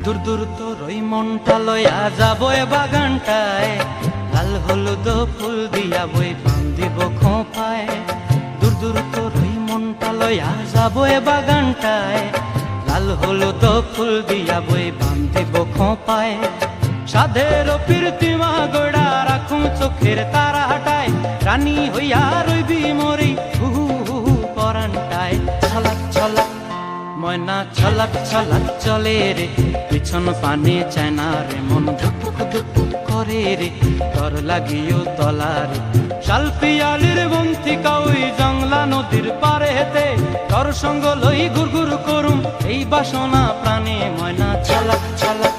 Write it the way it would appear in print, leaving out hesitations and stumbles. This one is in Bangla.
দূর দূর তোর ওই মনটা লয়া যাবো এ বাগানটায়, লাল হলুদ ফুল দিয়া বই বান্ধিব খোঁপায়। দূর দূর তোর ওই মনটা লয়া যাবো এ বাগানটায়, লাল হলুদ ফুল দিয়া বই বান্ধিব খোঁপায়। সাধের প্রীতিমা গড়া রাখুন চোখের তারা হাটায়, রানী হইয়া রইবি মরি হুহু হুহু পরানটায়। ছলাক ছলাক ময়না ছলাক ছলাক চলে রে, পিছন পানে চায় না রে, মন ধুপুক ধুপুক করে রে, তর লাগিও তলার। শাল পিয়ালির বন্তিকা ওই জংলা নদীর পারে হেতে, তর সঙ্গ লই ঘুর ঘুর করুম এই বাসনা প্রাণে। ময়না ছলাক ছলাক